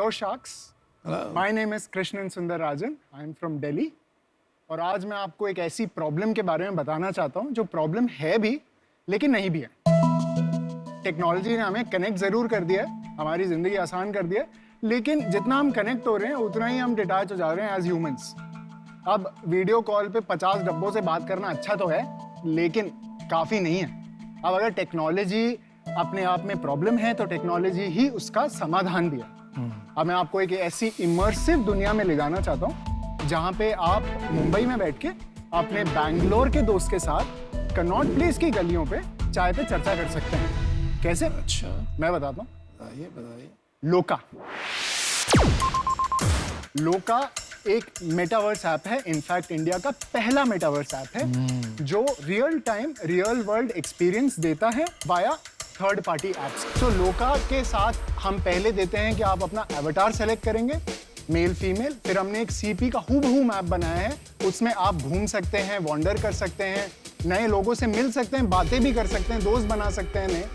Hello sharks, my name is Krishnan सुंदर राजन, I am from Delhi. और आज मैं आपको एक ऐसी प्रॉब्लम के बारे में बताना चाहता हूँ जो प्रॉब्लम है भी लेकिन नहीं भी है। टेक्नोलॉजी ने हमें कनेक्ट जरूर कर दिया है, हमारी जिंदगी आसान कर दिया है, लेकिन जितना हम कनेक्ट हो रहे हैं उतना ही हम डिटैच हो जा रहे हैं एज ह्यूमंस। अब वीडियो कॉल पे 50 डब्बों से बात करना अच्छा तो है, लेकिन काफी नहीं है। अब अगर टेक्नोलॉजी अपने आप में प्रॉब्लम है तो टेक्नोलॉजी ही उसका समाधान भी है। अब मैं आपको एक ऐसी इमर्सिव दुनिया में ले जाना चाहता हूँ जहाँ पे आप मुंबई में बैठ के अपने बैंगलोर के दोस्त के साथ कनॉट प्लेस की गलियों पे चाय पे चर्चा कर सकते हैं। कैसे? अच्छा, मैं बताता हूँ। बताइए। लोका एक मेटावर्स ऐप है, इनफैक्ट इंडिया का पहला मेटावर्स ऐप है जो real time real world experience देता है वाया थर्ड पार्टी एप्स। तो लोका के साथ हम पहले देते हैं कि आप अपना एवटार सेलेक्ट करेंगे, मेल फीमेल, फिर हमने एक सीपी का हूबहू मैप बनाया है, उसमें आप घूम सकते हैं, वॉन्डर कर सकते हैं, नए लोगों से मिल सकते हैं, बातें भी कर सकते हैं, दोस्त बना सकते हैं नए।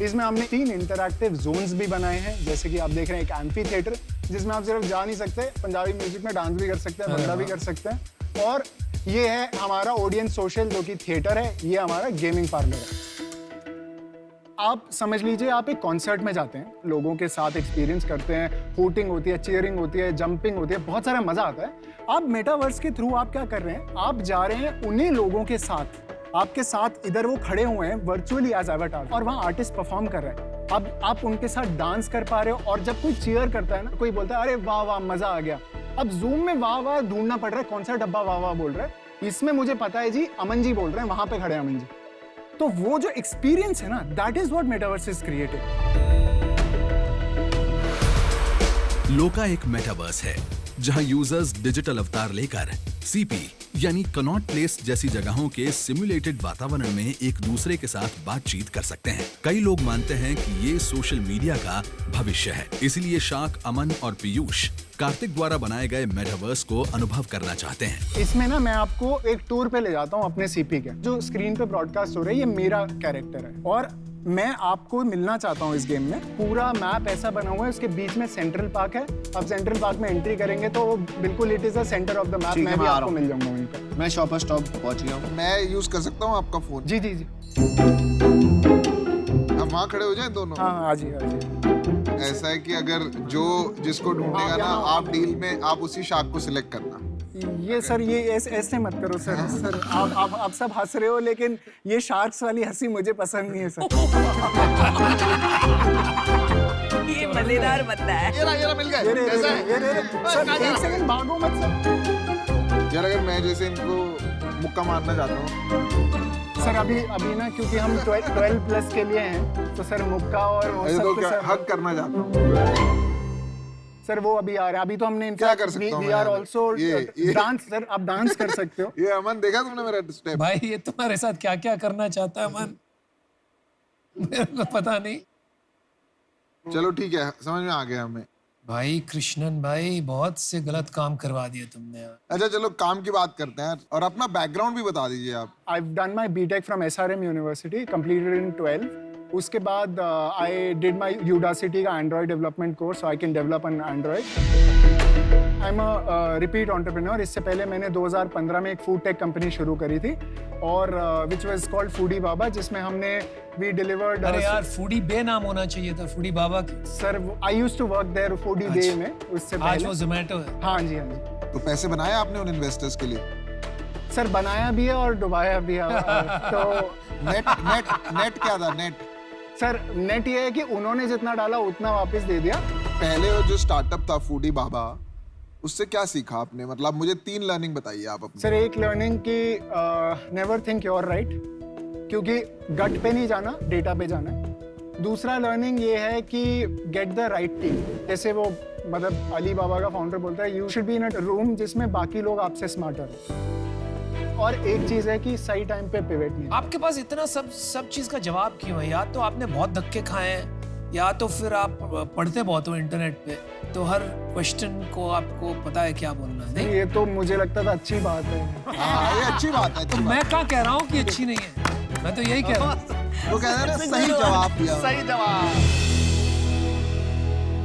इसमें हमने 3 इंटरैक्टिव जोन्स भी बनाए हैं, जैसे कि आप देख रहे हैं एक एम्फी थिएटर जिसमें आप सिर्फ जा नहीं सकते, पंजाबी म्यूजिक में डांस भी कर सकते हैं, भंगड़ा भी कर सकते हैं। और ये है हमारा ऑडियंस सोशल जो कि थिएटर है, ये हमारा गेमिंग पार्लर है। आप समझ लीजिए आप एक कॉन्सर्ट में जाते हैं, लोगों के साथ एक्सपीरियंस करते हैं, हूटिंग होती है, चीयरिंग होती है, जंपिंग होती है, बहुत सारा मजा आता है। आप मेटावर्स के थ्रू आप क्या कर रहे हैं, आप जा रहे हैं उन्हीं लोगों के साथ, आपके साथ इधर वो खड़े हुए हैं वर्चुअली एज एवटार, और वहाँ आर्टिस्ट परफॉर्म कर रहे हैं। अब आप उनके साथ डांस कर पा रहे हो, और जब कोई चीयर करता है ना, कोई बोलता है अरे वाह वाह मजा आ गया, अब जूम में वाह वाह ढूंढना पड़ रहा है, कौन सा डब्बा वाह वाह बोल रहा है। इसमें मुझे पता है जी, अमन जी बोल रहे हैं, वहां पे खड़े हैं अमन जी। तो वो जो एक्सपीरियंस है ना, that is what metaverse is created. लोका एक मेटावर्स है जहां यूजर्स डिजिटल अवतार लेकर सीपी यानी कनॉट प्लेस जैसी जगहों के सिमुलेटेड वातावरण में एक दूसरे के साथ बातचीत कर सकते हैं। कई लोग मानते हैं कि ये सोशल मीडिया का भविष्य है, इसलिए शाक, अमन और पीयूष कार्तिक द्वारा बनाए गए मेटावर्स को अनुभव करना चाहते हैं। इसमें ना मैं आपको एक टूर पे ले जाता हूँ अपने सीपी के, जो स्क्रीन पे ब्रॉडकास्ट हो रहा है, ये मेरा कैरेक्टर है और मैं आपको मिलना चाहता हूँ इस गेम में। पूरा मैप ऐसा बना हुआ है, उसके बीच में सेंट्रल पार्क है। अब सेंट्रल पार्क में एंट्री करेंगे तो बिल्कुल it is the centre of the map. मैं भी आपको मिल जाऊंगा वहीं पर। मैं शॉपर स्टॉप पहुंच गया हूँ। मैं यूज कर सकता हूँ आपका फोन? जी जी जी। हम वहाँ खड़े हो जाएं दोनों? हाँ हाँ जी हाँ जी। ऐसा है कि अगर जो जिसको ढूंढेगा ना, आप डील में आप उसी शार्क को सिलेक्ट करना। ये सर ये ऐसे मत करो सर। सर आप सब हंस रहे हो, लेकिन ये शार्क्स वाली हंसी मुझे पसंद नहीं है सर। ये मजेदार बंदा है। ये मिल गए। सर एक सेकंड भागो मत सर। यार अगर मैं जैसे इनको मुक्का मारना चाहता हूँ सर, अभी ना क्योंकि हम 12 प्लस के लिए हैं, तो सर मुक्का और वो सब तो सर हक करना चाहता हूँ सर, वो अभी आ रहा है। अभी तो हमने क्या कर सकता हूँ? We are also dance. Sir आप डांस कर सकते हो। ये अमन, देखा तुमने मेरा स्टेप? भाई ये तुम्हारे साथ क्या क्या करना चाहता है अमन, मेरे को पता नहीं। चलो ठीक है, समझ में आ गया हमें। भाई कृष्णन भाई, बहुत से गलत काम करवा दिए तुमने यार। अच्छा चलो काम की बात करते हैं, और अपना बैकग्राउंड भी बता दीजिए आप। I've done my B.Tech from SRM University, completed in 12. उसके बाद I did my Udacity का Android development course, so I can develop on Android. I'm a repeat entrepreneur. इससे पहले मैंने 2015 में एक फूड टेक कंपनी शुरू करी थी, और which was called Foodie Baba, जिसमें हमने we delivered. अरे यार फूडी बे नाम होना चाहिए था, फूडी बाबा की। Sir I used to work there Foodie Bay में, उससे आज पहले। वो जोमेटो है। हाँ जी हाँ जी। तो पैसे बनाए आपने उन इन्वेस्टर्स के लिए? सर बनाया भी है और डुबाया भी है। तो नेट क्या था? नेट सर नेट ये है कि उन्होंने जितना डाला उतना वापस दे दिया। पहले वो जो स्टार्टअप था फूडी बाबा, उससे क्या सीखा आपने? मतलब मुझे 3 लर्निंग बताइए आप अपनी। सर एक लर्निंग की never think you are right, क्योंकि गट पे नहीं जाना, डेटा पे जाना है। दूसरा लर्निंग ये है कि गेट द राइट टीम। जैसे वो मतलब अली बाबा का फाउंडर बोलता है, you should be in a room जिसमें बाकी लोग आपसे स्मार्टर हो। और एक चीज है कि सही टाइम पे पिवट नहीं। आपके पास इतना सब चीज का जवाब क्यों है? या तो आपने बहुत धक्के खाए हैं, या तो फिर आप पढ़ते बहुत हो इंटरनेट पे, तो हर क्वेश्चन को आपको पता है क्या बोलना है। नहीं ये तो मुझे लगता था अच्छी बात है। हाँ ये अच्छी बात है। तो मैं क्या कह रहा हूँ कि अच्छी नहीं है, मैं तो यही कह रहा हूँ। वो कह रहे हैं ना, सही जवाब दिया। सही जवाब।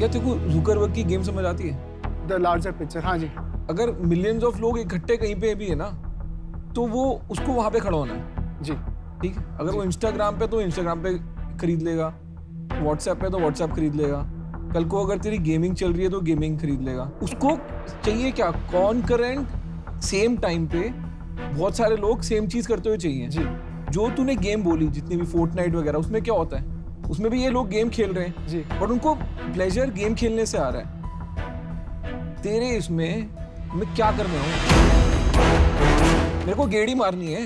क्या तेरे को जुकरबर्ग की गेम समझ आती है? द लार्जर पिक्चर, हाँ जी। अगर मिलियंस ऑफ लोग इकट्ठे कहीं पे भी है ना, तो वो उसको वहां पे खड़ा होना है। जी ठीक है, अगर वो इंस्टाग्राम पे तो इंस्टाग्राम पे खरीद लेगा, व्हाट्सएप पे तो व्हाट्सएप खरीद लेगा, कल को अगर तेरी गेमिंग चल रही है तो गेमिंग खरीद लेगा। उसको चाहिए क्या? कॉन्करेंट सेम टाइम पे बहुत सारे लोग सेम चीज करते हुए चाहिए। जी जो तूने गेम बोली जितनी भी फोर्टनाइट वगैरह, उसमें क्या होता है? उसमें भी ये लोग गेम खेल रहे हैं जी। बट उनको प्लेजर गेम खेलने से आ रहा है। तेरे इसमें मैं क्या करने हूँ? मेरे को गेड़ी मारनी है,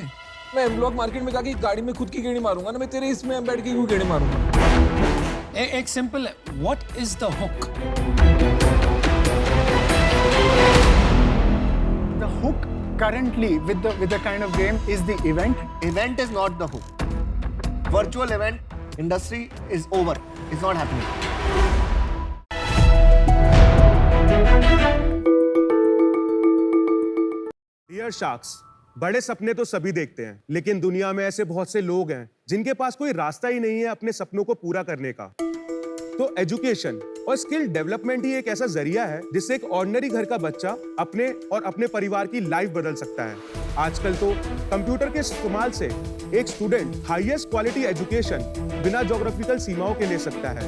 मैं एम ब्लॉक मार्केट में जाके गाड़ी में खुद की गेड़ी मारूंगा ना, मैं तेरे इसमें बैठ के क्यों गेड़ी मारूंगा? एक सिंपल है, what is the hook? The hook currently with the kind of game is the event. Event is not the hook. Virtual event industry is over. It's not happening. Dear sharks, बड़े सपने तो सभी देखते हैं, लेकिन दुनिया में ऐसे बहुत से लोग हैं जिनके पास कोई रास्ता ही नहीं है अपने सपनों को पूरा करने का। तो एजुकेशन और स्किल डेवलपमेंट ही एक ऐसा जरिया है जिससे एक ऑर्डिनरी घर का बच्चा अपने और अपने परिवार की लाइफ बदल सकता है। आजकल तो कंप्यूटर के इस्तेमाल से एक स्टूडेंट हाईएस्ट क्वालिटी एजुकेशन बिना ज्योग्राफिकल सीमाओं के ले सकता है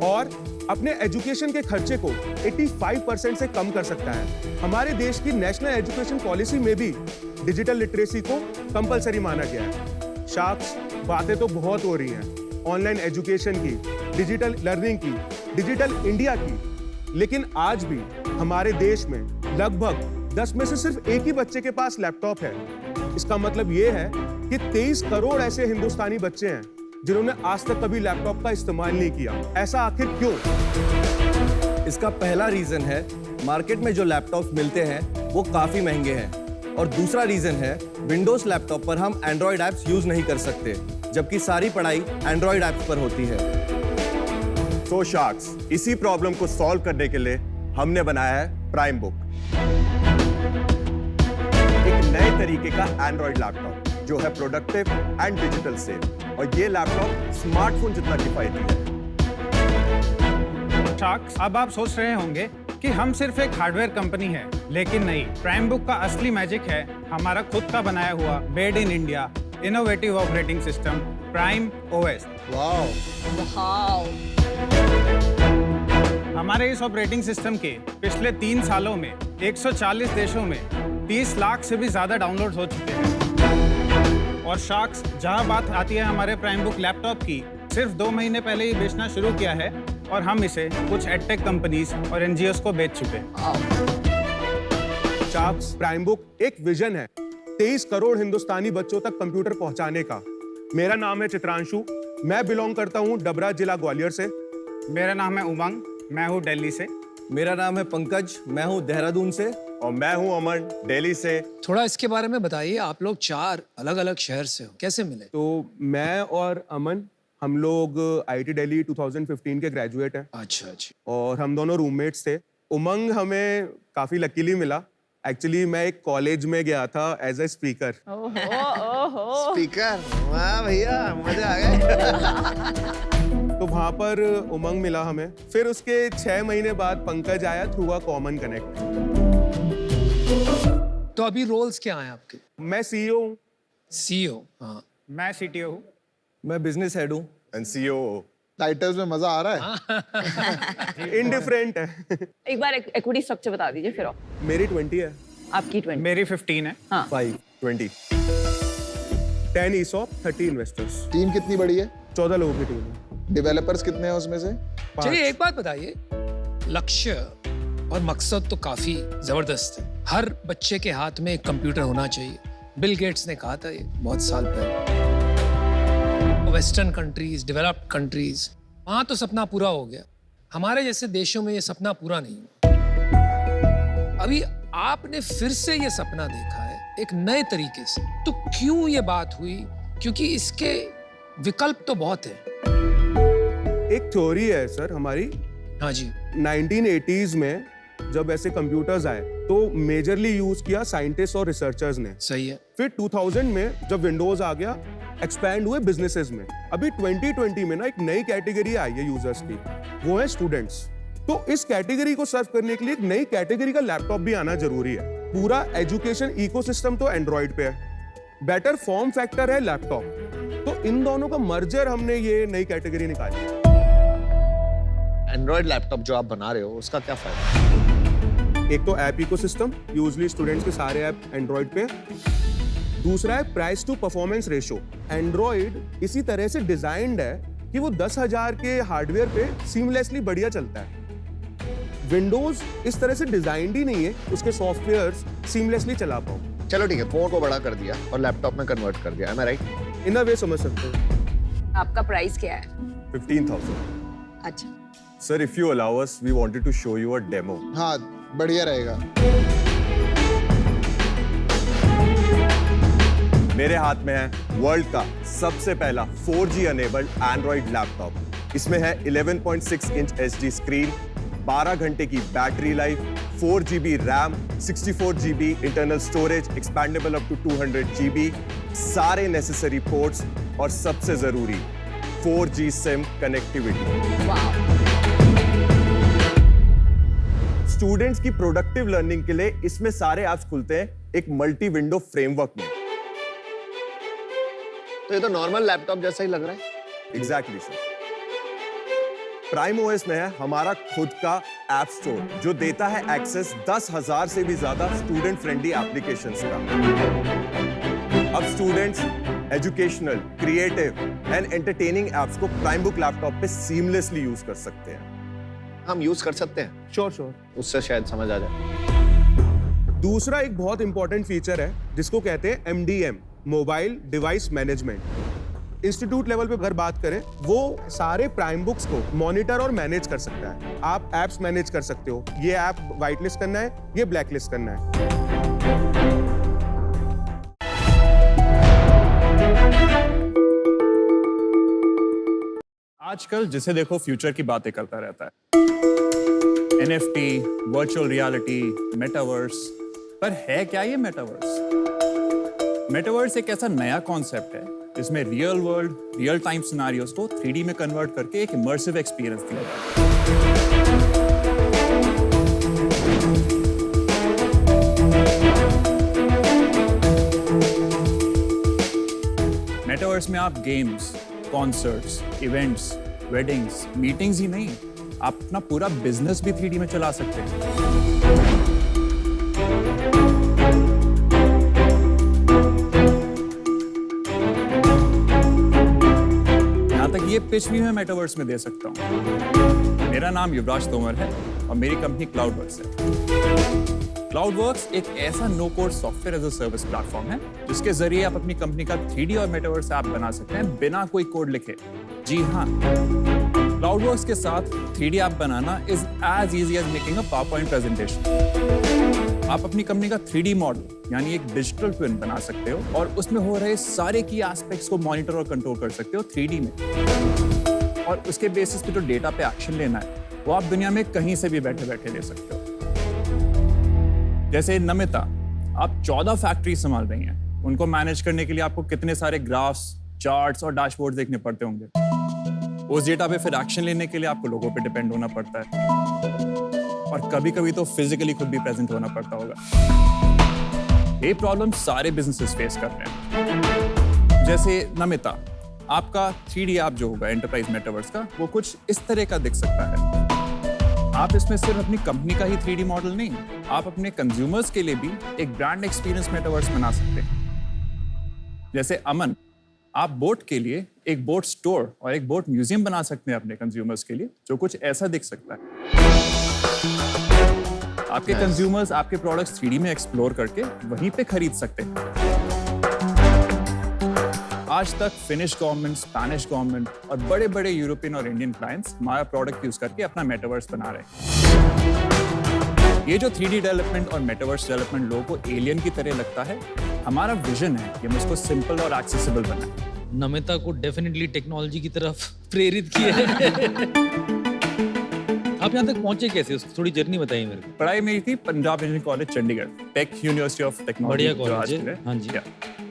और अपने एजुकेशन के खर्चे को 85% से कम कर सकता है। हमारे देश की नेशनल एजुकेशन पॉलिसी में भी डिजिटल लिटरेसी को कंपलसरी माना गया है। शार्क्स, बातें तो बहुत हो रही हैं ऑनलाइन एजुकेशन की, डिजिटल लर्निंग की, डिजिटल इंडिया की, लेकिन आज भी हमारे देश में लगभग 10 में से सिर्फ एक ही बच्चे के पास लैपटॉप है। इसका मतलब ये है कि 23 करोड़ ऐसे हिंदुस्तानी बच्चे हैं जिन्होंने आज तक कभी लैपटॉप का इस्तेमाल नहीं किया। ऐसा आखिर क्यों? इसका पहला रीजन है मार्केट में जो लैपटॉप मिलते हैं वो काफी महंगे हैं, और दूसरा रीजन है विंडोज लैपटॉप पर हम एंड्रॉइड ऐप्स यूज नहीं कर सकते, जबकि सारी पढ़ाई एंड्रॉइड ऐप्स पर होती है। तो शार्क्स, इसी प्रॉब्लम को सॉल्व करने के लिए हमने बनाया है प्राइम बुक, एक नए तरीके का एंड्रॉइड लैपटॉप जो है प्रोडक्टिव एंड डिजिटल सेफ, और ये लैपटॉप स्मार्टफोन जितना किफायती है। शार्क्स, अब आप सोच रहे होंगे कि हम सिर्फ एक हार्डवेयर कंपनी है, लेकिन नहीं। प्राइम बुक का असली मैजिक है हमारा खुद का बनाया हुआ made in India innovative operating system prime OS. हमारे इस ऑपरेटिंग सिस्टम के पिछले 3 सालों में 140 देशों में 30 लाख से भी ज्यादा डाउनलोड हो चुके हैं। और शार्क्स, जहां बात आती है हमारे प्राइम बुक लैपटॉप की, सिर्फ 2 महीने पहले ही बेचना शुरू किया है और हम इसे कुछ एडटेक कंपनीज और एनजीओस को बेच चुके हैं। शार्क्स, प्राइम बुक एक विजन है 23 करोड़ हिंदुस्तानी बच्चों तक कंप्यूटर पहुंचाने का। मेरा नाम है चित्रांशु, मैं बिलोंग करता हूं डबरा जिला ग्वालियर से। मेरा नाम है उमंग, मैं हूँ दिल्ली से। मेरा नाम है पंकज, मैं हूँ देहरादून से। और मैं हूं अमन, दिल्ली से। थोड़ा इसके बारे में बताइए, आप लोग 4 अलग-अलग शहर से हो, कैसे मिले? तो मैं और अमन, हम लोग आईटी दिल्ली 2015 के ग्रेजुएट हैं। अच्छा अच्छा। और हम दोनों रूममेट्स थे। उमंग हमें काफी लकीली मिला। एक्चुअली मैं एक कॉलेज में गया था एज ए स्पीकर। स्पीकर, वाह भैया, मजा आ गया। तो वहां पर उमंग मिला हमें। फिर उसके 6 महीने बाद पंकज आया थ्रू अ कॉमन कनेक्ट। तो अभी रोल्स क्या हैं आपके? मैं सीईओ हूँ। सीईओ? हाँ। मैं सीटीओ हूँ। मैं बिजनेस हेड हूँ। And CEO. टाइटल्स में मजा आ रहा है। इनडिफरेंट है। एक बार इक्विटी स्ट्रक्चर बता दीजिए फिर। मेरी 20 है। आपकी 20? मेरी 15 है। हाँ। 20। 10 ESOP, 30 इन्वेस्टर्स। टीम कितनी बड़ी है? 14 लोगों की टीम है। डेवलपर्स कितने हैं उसमें से? चलिए एक बात बताइए, लक्ष्य और मकसद तो काफी जबरदस्त है। हर बच्चे के हाथ में एक कंप्यूटर होना चाहिए। बिल गेट्स ने कहा था ये बहुत साल पहले। वेस्टर्न कंट्रीज, डेवलप्ड कंट्रीज, वहां तो सपना पूरा हो गया। हमारे जैसे देशों में ये सपना पूरा नहीं हुआ। अभी आपने फिर से ये सपना देखा है एक नए तरीके से, तो क्यों ये बात हुई? क्योंकि इसके विकल्प तो बहुत हैं। एक थ्योरी है सर हमारी। हाँ जी। 1980s में जब ऐसे कंप्यूटर्स आए तो मेजरली यूज किया साइंटिस्ट और रिसर्चर्स ने। सही है। फिर 2000 में जब विंडोज आ गया, एक्सपैंड हुए बिजनेसेस में। अभी 2020 में ना एक नई कैटेगरी आई है यूजर्स की, वो है स्टूडेंट्स। तो इस कैटेगरी को सर्व करने के लिए एक नई कैटेगरी का लैपटॉप भी आना जरूरी है। पूरा एजुकेशन इकोसिस्टम तो एंड्रॉइड पे है, बेटर फॉर्म फैक्टर है लैपटॉप, तो इन दोनों का मर्जर हमने ये नई कैटेगरी निकाली। एंड्रॉइड लैपटॉप जो आप बना रहे हो उसका क्या फायदा? एक तो ऐप इकोसिस्टम, यूजुअली स्टूडेंट्स के सारे ऐप एंड्रॉइड पे है। दूसरा है price to performance ratio. Android इसी तरह से डिजाइंड है कि वो 10,000 के हार्डवेयर पे सीमलेसली बढ़िया चलता है। विंडोज इस तरह से डिजाइंड ही नहीं है उसके सॉफ्टवेयर्स सीमलेसली चला पाओ। चलो ठीक है, फोन को बड़ा कर दिया और लैपटॉप में कन्वर्ट कर दिया, am I right? इन अ वे समझ सकते हो। आपका प्राइस क्या है? 15,000. अच्छा, Sir, if you allow us, we wanted to show you a demo. हाँ, बढ़िया रहेगा। मेरे हाथ में है वर्ल्ड का सबसे पहला 4G अनेबल्ड एंड्रॉइड लैपटॉप। इसमें है 11.6 इंच HD स्क्रीन, 12 घंटे की battery life, 4 GB RAM, 64 GB internal storage, expandable up to 200 GB, सारे नेसेसरी पोर्ट्स और सबसे जरूरी 4G सिम कनेक्टिविटी। स्टूडेंट्स की प्रोडक्टिव लर्निंग के लिए इसमें सारे ऐप्स खुलते हैं एक मल्टी विंडो फ्रेमवर्क में। तो ये तो नॉर्मल लैपटॉप जैसा ही लग रहा है। Exactly sir. प्राइम ओएस में है हमारा खुद का ऐप स्टोर जो देता है एक्सेस 10,000 से भी ज्यादा स्टूडेंट फ्रेंडली एप्लीकेशंस का। अब students educational, creative and entertaining apps को प्राइम बुक लैपटॉप पे सीमलेसली यूज कर सकते हैं। हम यूज कर सकते हैं? श्योर। उससे शायद समझ आ जाए। दूसरा एक बहुत इंपॉर्टेंट फीचर है जिसको कहते हैं MDM, mobile device management. Institute level पे अगर बात करें, वो सारे प्राइम बुक्स को मॉनिटर और मैनेज कर सकता है। आप एप्स मैनेज कर सकते हो, ये ऐप व्हाइट लिस्ट करना है, ये ब्लैक लिस्ट करना है। आजकल जिसे देखो फ्यूचर की बातें करता रहता है। NFT, virtual reality, metaverse. पर है क्या ये मेटावर्स? मेटावर्स एक ऐसा नया कॉन्सेप्ट है जिसमें real world, real time scenarios को 3D में कन्वर्ट करके एक इमर्सिव एक्सपीरियंस दिया जाता है। मेटावर्स में आप games, concerts, events, weddings, meetings ही नहीं, आप अपना पूरा बिजनेस भी 3D में चला सकते हैं। यहां तक ये पिच भी मैं मेटावर्स में दे सकता हूं। मेरा नाम युवराज तोमर है और मेरी कंपनी क्लाउडवर्क्स है। क्लाउडवर्क्स एक ऐसा no code software as a service platform है जिसके जरिए आप अपनी कंपनी का 3D और मेटावर्स ऐप बना सकते हैं बिना कोई कोड लिखे। जी हाँ, क्लाउडवर्क्स के साथ 3D ऐप बनाना is as easy as making a PowerPoint presentation. आप अपनी कंपनी का 3D मॉडल यानी एक डिजिटल ट्विन बना सकते हो और उसमें हो रहे सारे की एस्पेक्ट्स को मॉनिटर और कंट्रोल कर सकते हो 3D में। और उसके बेसिस पे जो डेटा पे एक्शन लेना है वो आप दुनिया में कहीं से भी बैठे बैठे ले सकते हो। जैसे नमिता, आप 14 फैक्ट्री संभाल रही हैं। उनको मैनेज करने के लिए आपको कितने सारे ग्राफ्स, चार्ट्स और डैशबोर्ड देखने पड़ते होंगे। उस डेटा पे फिर एक्शन लेने के लिए आपको लोगों पे डिपेंड होना पड़ता है और कभी-कभी तो फिजिकली खुद भी प्रेजेंट होना पड़ता होगा। ये प्रॉब्लम सारे बिजनेसेस फेस कर रहे हैं। जैसे नमिता, आपका 3D ऐप जो होगा एंटरप्राइज मेटावर्स का, वो कुछ इस तरह का दिख सकता है। आप इसमें सिर्फ अपनी कंपनी का ही 3D मॉडल नहीं, आप अपने कंज्यूमर्स के लिए भी एक ब्रांड एक्सपीरियंस मेटावर्स बना सकते हैं। जैसे अमन, आप बोट के लिए एक बोट स्टोर और एक बोट म्यूजियम बना सकते हैं अपने कंज्यूमर्स के लिए, जो कुछ ऐसा दिख सकता है। आपके कंज्यूमर्स आपके प्रोडक्ट्स 3D में एक्सप्लोर करके वहीं पे खरीद सकते हैं। आज तक फिनिश गवर्नमेंट, स्पेनिश गवर्नमेंट और बड़े बड़े यूरोपियन और इंडियन क्लाइंट्स हमारा प्रोडक्ट यूज करके अपना मेटावर्स बना रहे हैं। ये जो 3D डेवलपमेंट और मेटावर्स डेवलपमेंट लोगों को एलियन की तरह लगता है, हमारा विजन है कि हम इसको सिंपल और एक्सेसिबल बनाएं। नमिता को डेफिनेटली टेक्नोलॉजी की तरफ प्रेरित किया है। आप यहाँ तक पहुंचे कैसे? उसकी थोड़ी जर्नी बताइए मेरे को। पढ़ाई मेरी थी Punjab engineering college Chandigarh, tech university of technology. बढ़िया कॉलेज है। हाँ जी।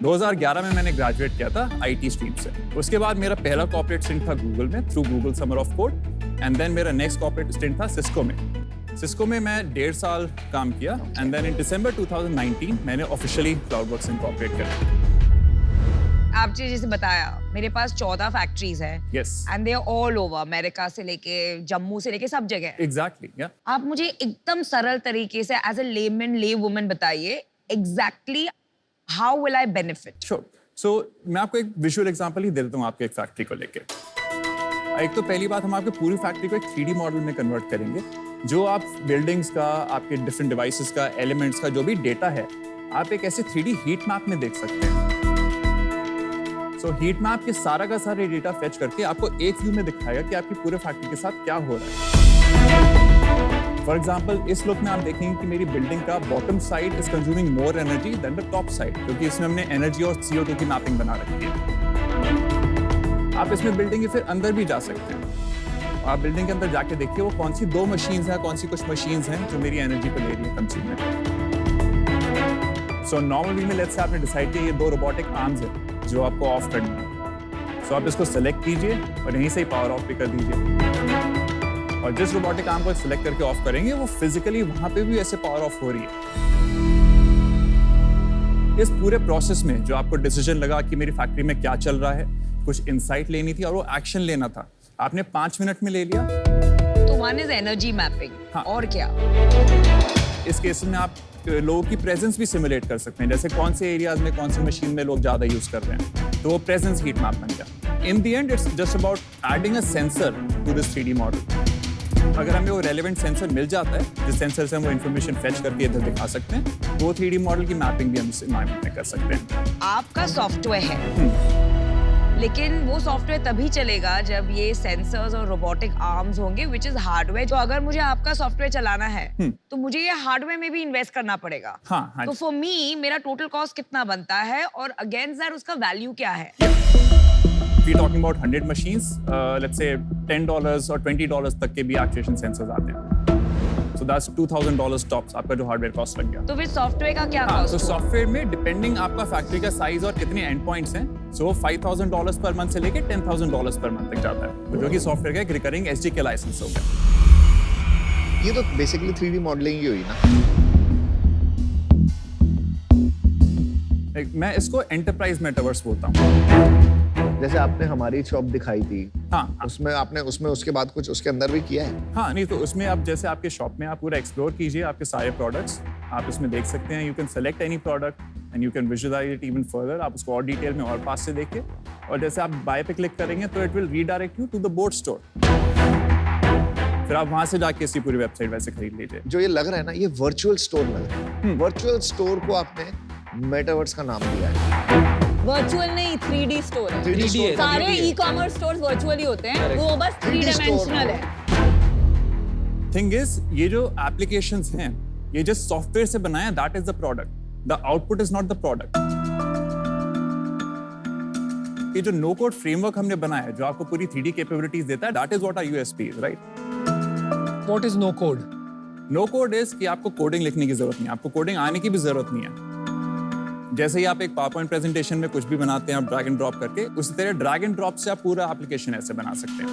2011 में मैंने ग्रेजुएट किया था IT स्ट्रीम से। उसके बाद मेरा पहला कॉर्पोरेट स्टिंट था गूगल में, through Google summer of code. And then मेरा नेक्स्ट कॉर्पोरेट स्टेंट था सिस्को में। सिस्को में मैं 1.5 साल काम किया एंड देन इन दिसंबर 2019 मैंने ऑफिशियली क्लाउडवर्क्स इनकॉर्पोरेट किया। आपने जैसे बताया मेरे पास 14 फैक्ट्रीज है Yes. And they are all over, America से लेके जम्मू से लेके सब जगह। एग्जैक्टली या आप मुझे एकदम सरल तरीके से as a layman lay woman बताइए exactly how will I benefit. Sure. So मैं आपको एक विजुअल एग्जांपल ही दे देता हूँ आपके एक फैक्ट्री को लेके। एक तो पहली बात, हम आपके पूरी फैक्ट्री को एक 3D मॉडल में कन्वर्ट करेंगे। जो आप बिल्डिंग्स का, आपके डिफरेंट डिवाइसेस का, एलिमेंट्स का जो भी डेटा है, आप एक ऐसे 3D हीट मैप में देख सकते हैं। सो हीट मैप के सारा का सारा डेटा फेच करके आपको एक व्यू में दिखाएगा कि आपकी पूरे फैक्ट्री के साथ क्या हो रहा है। फॉर एग्जाम्पल इस लुक में आप देखेंगे कि मेरी बिल्डिंग का bottom side is consuming more energy than the top side, क्योंकि इसमें हमने एनर्जी और CO2 की मैपिंग बना रखी है। आप इसमें बिल्डिंग के फिर अंदर भी जा सकते हैं। आप बिल्डिंग के अंदर जाके देखिए वो कौन सी 2 मशीन्स हैं, कौन सी कुछ मशीन्स हैं जो मेरी एनर्जी को ले रही है कंज्यूम में। सो नॉर्मली में लेट्स से आपने डिसाइड किया ये 2 रोबोटिक आर्म्स है जो आपको ऑफ करनी है। सो आप इसको सेलेक्ट कीजिए और यहीं से ही पावर ऑफ भी कर दीजिए। और जिस रोबोटिक आर्म को सिलेक्ट करके ऑफ करेंगे वो फिजिकली वहां पे भी ऐसे पावर ऑफ हो रही है। इस पूरे प्रोसेस में जो आपको डिसीजन लगा कि मेरी फैक्ट्री में क्या चल रहा है, कुछ इंसाइट लेनी थी और वो एक्शन लेना था, आपने 5 मिनट में ले लिया। तो वन इज एनर्जी मैपिंग। हाँ। और क्या? इस केस में आप लोगों की प्रेजेंस भी सिमुलेट कर सकते हैं, जैसे कौन से एरियाज में कौन सी मशीन में लोग ज्यादा यूज कर रहे हैं, तो वो प्रेजेंस हीट मैप बन गया। In the end it's just about adding a sensor to this 3D model. अगर हमें वो रेलेवेंट सेंसर मिल जाता है, जिस सेंसर से हम वो इन्फॉर्मेशन फेच करके इधर दिखा सकते हैं, वो 3D मॉडल की मैपिंग भी हम इस एनवायरनमेंट में कर सकते हैं। आपका सॉफ्टवेयर है, लेकिन वो सॉफ्टवेयर तभी चलेगा जब ये सेंसर्स और रोबोटिक आर्म्स होंगे, विच इज हार्डवेयर। तो अगर मुझे आपका सॉफ्टवेयर चलाना है तो मुझे ये हार्डवेयर में भी इन्वेस्ट करना पड़ेगा। हाँ, तो फॉर मी मेरा टोटल कॉस्ट कितना बनता है और अगेंस्ट दैट उसका वैल्यू क्या है? We're talking about 100 machines, let's say $10 और $20 तक के भी एक्चुएशन सेंसर्स आते हैं। So that's $2,000 टॉप्स आपका जो हार्डवेयर कॉस्ट लग गया। तो फिर सॉफ्टवेयर का क्या हाँ, कॉस्ट? तो सॉफ्टवेयर में डिपेंडिंग आपका फैक्ट्री का साइज और कितने एंड पॉइंट्स हैं, सो $5,000 पर मंथ से लेके $10,000 पर मंथ तक जाता है, तो जो कि सॉफ्टवेयर का एक रिकरिंग SDK लाइसेंस हो गया। ये तो बेसिकली 3D मॉडलिंग ही हुई ना। मैं इसको एंटरप्राइज मेटावर्स बोलता हूँ। जैसे आपने हमारी शॉप दिखाई थी, हाँ, उसमें आपने उसके बाद कुछ उसके अंदर भी किया है? हाँ, नहीं तो उसमें आप जैसे आपके शॉप में आप पूरा एक्सप्लोर कीजिए आपके सारे प्रोडक्ट्स, आप इसमें देख सकते हैं। You can select any product and you can visualise it even further. आप उसको और डिटेल में और पास से देखिए, और जैसे आप बाय पे क्लिक करेंगे तो it will redirect you to the bot store. फिर आप वहां से जाके इसकी पूरी वेबसाइट वैसे खरीद लीजिए। जो ये लग रहा है ना, ये वर्चुअल स्टोर लग रहा है। वर्चुअल स्टोर को आपने मेटावर्स का नाम दिया है। वर्चुअल नहीं, 3D स्टोर है। 3D store. सारे ई-कॉमर्स स्टोर्स वर्चुअली होते हैं, वो बस 3 डायमेंशनल है। थिंग इज, ये जो एप्लीकेशंस हैं, ये जो सॉफ्टवेयर से बनाया, that is the product, the output is not the product. ये जो नो कोड फ्रेमवर्क हमने बनाया है, जो आपको पूरी 3D कैपेबिलिटीज देता है, that is what our USP is, right? What is no code? No code is कि आपको कोडिंग लिखने की जरूरत नहीं है, आपको कोडिंग आने की भी जरूरत नहीं है। जैसे ही आप एक पावरपॉइंट प्रेजेंटेशन में कुछ भी बनाते हैं आप ड्रैग एंड ड्रॉप करके, उसी तरह ड्रैग एंड ड्रॉप से आप पूरा एप्लीकेशन ऐसे बना सकते हैं।